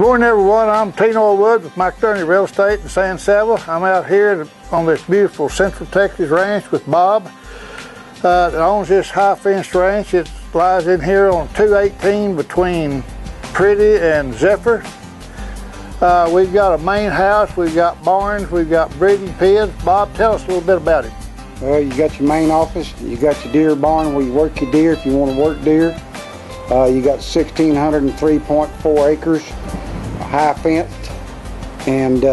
Morning everyone, I'm Tino Wood with McDermott Real Estate in San Saba. I'm out here on this beautiful Central Texas ranch with Bob that owns this high fenced ranch. It lies in here on 218 between Pretty and Zephyr. We've got a main house, we've got barns, we've got breeding pens. Bob, tell us a little bit about it. Well, you got your main office, you got your deer barn where you work your deer if you want to work deer. You got 1,603.4 acres, high fenced, and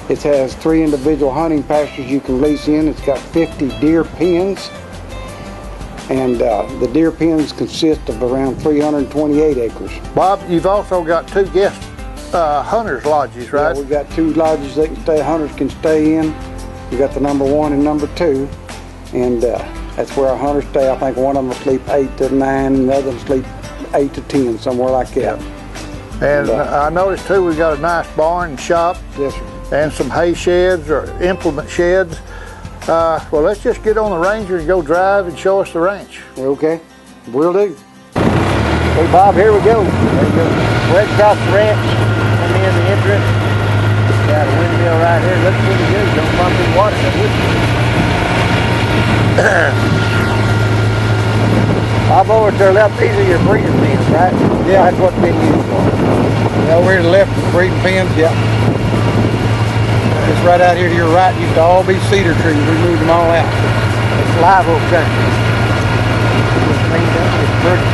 it has 3 individual hunting pastures you can lease in. It's got 50 deer pens, and the deer pens consist of around 328 acres. Bob, you've also got 2 guest hunters lodges, right? Yeah, we got 2 lodges that hunters can stay in. We got the number 1 and number 2, and that's where our hunters stay. I think one of them will sleep 8 to 9, and the other will sleep 8 to 10, somewhere like that. And I noticed too, we've got a nice barn and shop. Yes, sir. And some hay sheds or implement sheds. Well, let's just get on the Ranger and go drive and show us the ranch. Okay, we'll do. Hey Bob, here we go. There we go. We're across the ranch. Come in the entrance. Got a windmill right here. Looks pretty good. Don't pump in water. Bob, over to the left, these are your breeding pens, right? Yeah. That's what's been used for. Yeah, over here to the left, the breeding pens, yeah. It's right out here to your right. Used to all be cedar trees. We moved them all out. It's live oak country. It's cleaned up. It's pretty.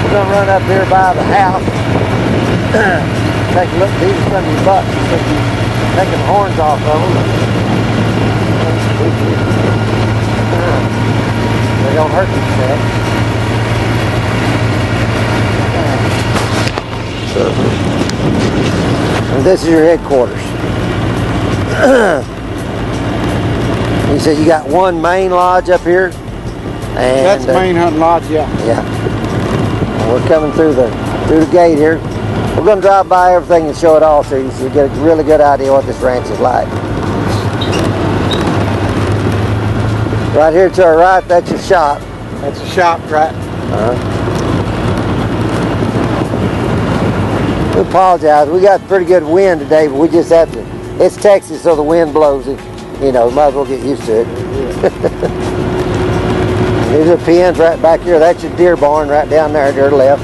We're going to run up here by the house. Take a look. These are some of your bucks. Taking the horns off of them. They don't hurt themselves. And this is your headquarters. You said you got 1 main lodge up here? And that's the main hunting lodge, yeah. Yeah. And we're coming through the gate here. We're going to drive by everything and show it all so you get a really good idea what this ranch is like. Right here to our right, that's your shop. That's the shop, right? We apologize. We got pretty good wind today, but we just have to. It's Texas, so the wind blows it. You know, might as well get used to it. These are pens right back here. That's your deer barn right down there to your left.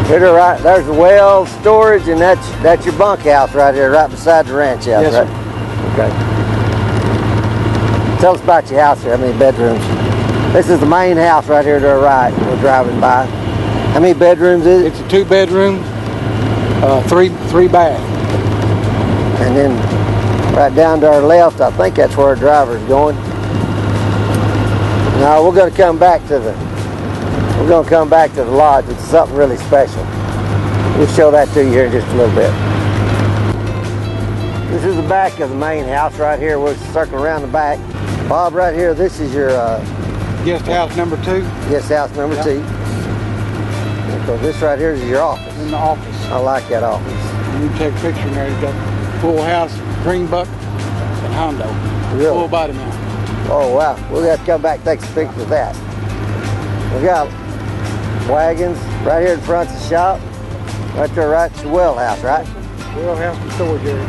Here to the right, there's the well storage, and that's your bunkhouse right here, right beside the ranch house, yes, right? Sir. Okay. Tell us about your house here. How many bedrooms? This is the main house right here to the right. We're driving by. How many bedrooms is it? It's a 2-bedroom, 3 bath. And then right down to our left, I think that's where our driver's going. Now we're going to come back to the. We're going to come back to the lodge. It's something really special. We'll show that to you here in just a little bit. This is the back of the main house right here. We'll circle around the back. Bob, right here, this is your guest house number 2. Guest house number 2. So this right here is your office. In the office. I like that office. And you can take a picture in there. You got full house, green buck, and Hondo. Really? Full body mount. Oh wow, we'll have to come back and take some pictures of that. We got wagons right here in front of the shop. Right there, right, it's the well house, right? Well house and storage area.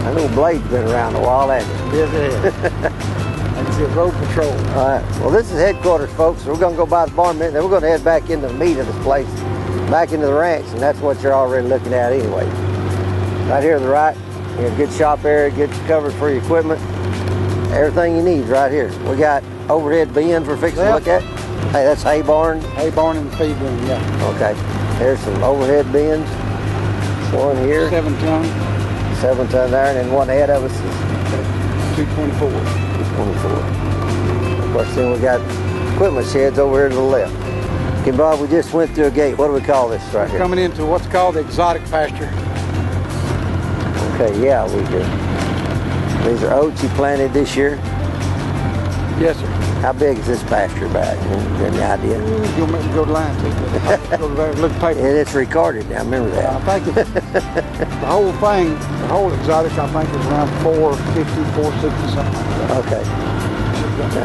That little blade's been around a while, hasn't it? Yes, it is. That's it, road patrol. All right, well this is headquarters, folks. So we're gonna go by the barn minute, then we're gonna head back into the meat of this place, back into the ranch, and that's what you're already looking at anyway. Right here to the right, you got a good shop area, good covered for your equipment. Everything you need right here. We got overhead bins we're fixing to look at. Hey, that's hay barn. Hay barn and feed room, yeah. Okay. There's some overhead bins. One here. 7 ton. 7 ton there, and then one ahead of us is 224. 224. Of course, then we got equipment sheds over here to the left. Okay, Bob, we just went through a gate. What do we call this right here? Coming into what's called the exotic pasture. Okay, yeah, we do. These are oats you planted this year. Yes, sir. How big is this pasture back? Any idea? You'll make me go to line to go to there and look at the paper. And it's recorded now, remember that. I think it's, the whole thing, the whole exotic, I think is around 450, 460, something like that. Okay.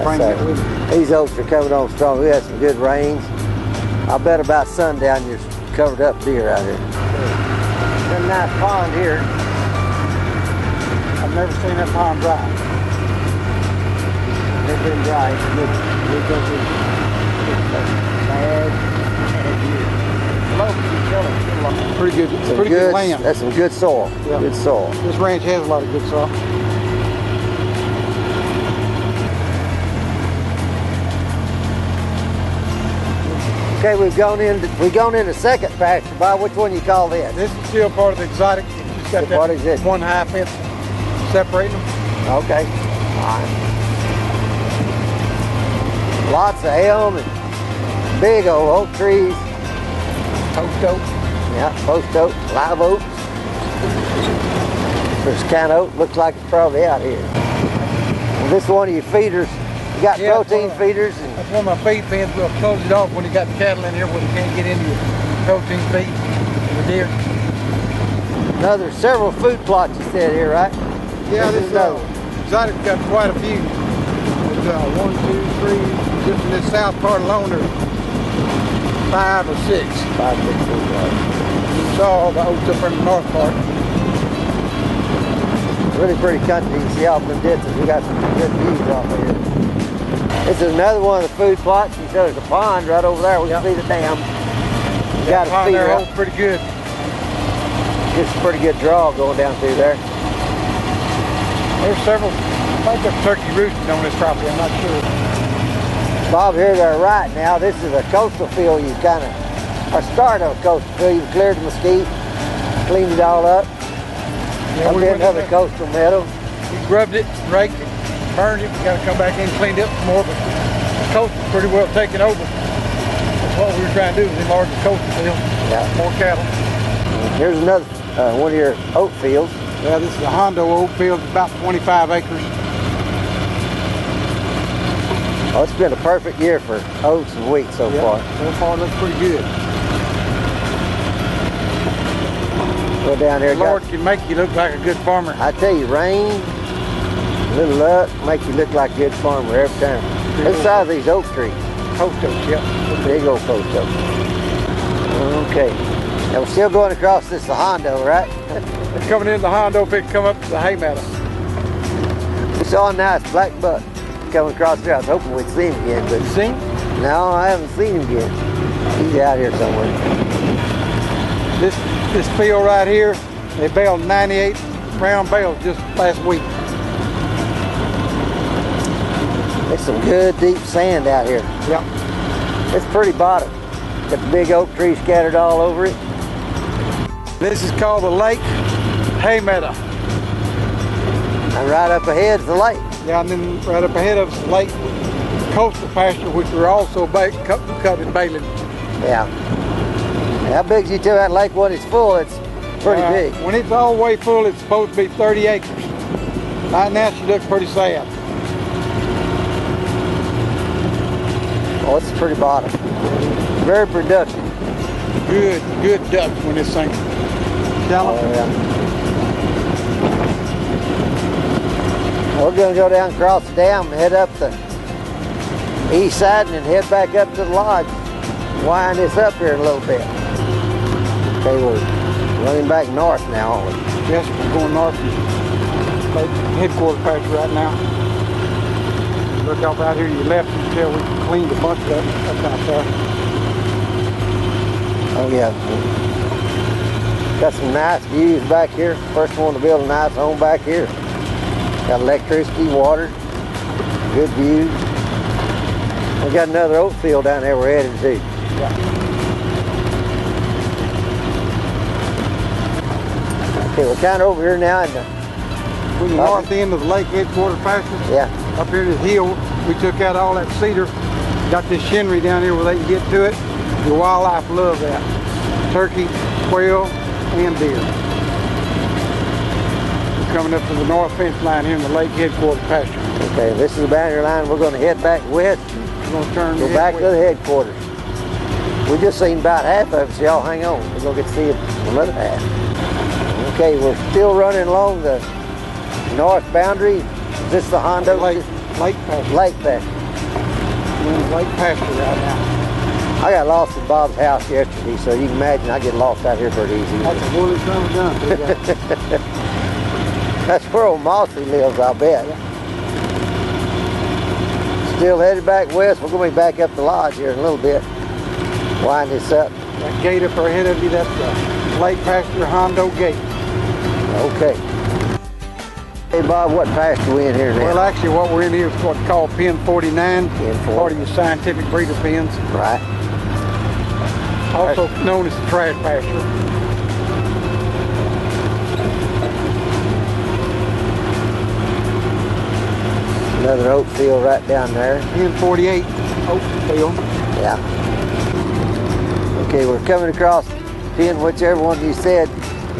Bring that with me. These oaks are coming on strong. We had some good rains. I bet about sundown there's covered up deer out here. Got a nice pond here. I've never seen that pond dry. They've been dry. It's good. We've been through bad years. Pretty good. Pretty good land. That's some good soil. Yeah. Good soil. This ranch has a lot of good soil. Okay, we've gone in the second pasture. Bob, which one you call this? This is still part of the exotic. It's just got So what is this? one high fence separating them. Okay. All right. Lots of elm and big old oak trees. Post oak. Yeah, post oak, live oaks. There's can oak. Looks like it's probably out here. And this is one of your feeders. You got protein feeders. And That's one of my feed pens. We'll close it off when you got the cattle in here where you can't get into your protein feed for the deer. another several food plots you said here, right? Yeah, this another. exotic's got quite a few. There's 1, 2, 3, just in this south part alone there's 5 or 6. 5, 6 food plots. You saw all the oats up in the north part. Really pretty country. You can see off the distance. We got some good views off of here. This is another one of the food plots. You said there's a pond right over there. We can see the dam. You got a feeder There up. holds pretty good. Gets a pretty good draw going down through there. There's several. I think there's turkey roosting on this property. I'm not sure. Bob, here they're right now. This is a coastal field. You kind of, or start of a coastal field. You cleared the mesquite, cleaned it all up. Yeah, Up we here went in another there. coastal meadow. We grubbed it, raked it, burned it. We got to come back in and cleaned it up some more. But the coastal's pretty well taken over. That's what we were trying to do, is enlarge the coastal field. Yeah. More cattle. Here's another one of your oat fields. Yeah, this is a Hondo oat field, about 25 acres. Oh, it's been a perfect year for oats and wheat so far. So far, it looks pretty good. Go down there. The Lord can make you look like a good farmer. I tell you, rain, a little luck, make you look like a good farmer every time. Look at the size of these oak trees. Post oats, yeah. Big old post oak. Okay. Now we're still going across this Hondo, right? It's coming in the Hondo pit, come up to the hay meadow. We saw a nice black buck coming across there. I was hoping we'd see him again, but You seen? no, I haven't seen him again. He's out here somewhere. This field right here, they baled 98 round bales just last week. There's some good deep sand out here. Yep. It's pretty bottom. Got the big oak trees scattered all over it. This is called the Lake Hay Meadow. And right up ahead is the lake. Yeah, and then right up ahead of us, the Lake Coastal Pasture, which we're also cut and baling. Yeah. How big is you tell that lake when it's full? It's pretty big. When it's all the way full, it's supposed to be 30 acres. Right now, she looks pretty sad. Oh, it's pretty bottom. Very productive. Good ducks when this thing. Shallow. Oh, yeah. We're going to go down across the dam and head up the east side and then head back up to the lodge. Wind this up here a little bit. Okay, we're running back north now, aren't we? Yes, we're going north from Lake Headquarters Pasture right now. Look off out here to your left, you can tell we cleaned a bunch of that up out there. Oh yeah. Got some nice views back here. First one to build a nice home back here. Got electricity, water, good views. We got another oat field down there we're headed to. Yeah. Okay, we're kind of over here now in the, We're the north end of the Lake Headquarters Pasture. yeah. Up here to the hill, we took out all that cedar, got this shinnery down here where they can get to it. The wildlife love that. Turkey, quail, and deer. We're coming up to the north fence line here in the Lake Headquarters Pasture. Okay, this is the boundary line. We're going to head back west. We're going to turn Go back to the headquarters. We just seen about half of it, so y'all hang on. We're going to get to see the other half. Okay, we're still running along the north boundary. Is this the Hondo? Lake pasture. Lake pasture. We're in lake pasture right now. I got lost at Bob's house yesterday, so you can imagine I get lost out here pretty easy. That's a woolly son of a gun. That's where old Mossy lives, I bet. Still headed back west. We're going to be back up the lodge here in a little bit. Wind this up. That gate up ahead of you, that's the lake pasture Hondo gate. Okay. Hey Bob, what pasture we in here now? Well, actually what we're in here is what's called Pen 49. Pen 49. Part of your scientific breeder pens. Right. Also known as the trash pasture. Another oat field right down there. Pen 48 oat field. Yeah. Okay, we're coming across Pen, whichever one you said,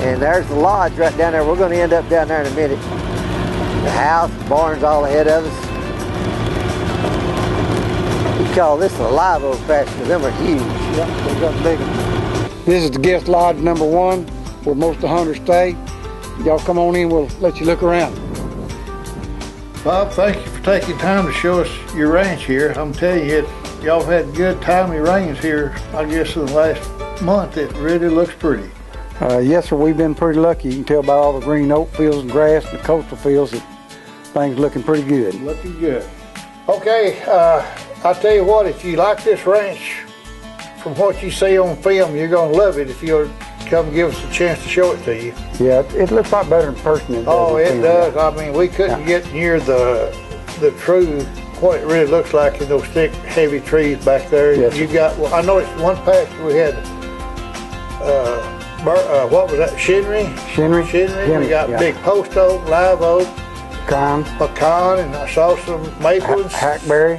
and there's the lodge right down there. We're going to end up down there in a minute. The house, barns all ahead of us. We call this a live oak pasture. Them are huge. Yep, they got big ones. This is the guest lodge number 1, where most of the hunters stay. Y'all come on in, we'll let you look around. Bob, thank you for taking time to show us your ranch here. I'm telling you, y'all had good timely rains here, I guess, in the last month. It really looks pretty. Yes, sir, we've been pretty lucky. You can tell by all the green oat fields and grass and the coastal fields that things looking pretty good. Looking good. Okay, I'll tell you what, if you like this ranch, from what you see on film, you're going to love it if you'll come give us a chance to show it to you. Yeah, it looks a lot better in person than it does Oh, on it film. does. I mean, we couldn't get near the true, what it really looks like in those thick, heavy trees back there. Yes, You got, well, I noticed one pasture we had, what was that, Shinry? Shinry? We got yeah. big post oak, live oak, Pecan, and I saw some maples. hackberry,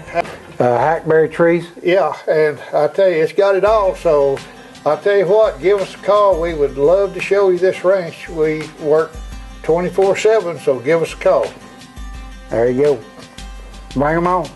hackberry trees. Yeah, and I tell you, it's got it all. So I'll tell you what, give us a call. We would love to show you this ranch. We work 24/7, so give us a call. There you go. Bring them on.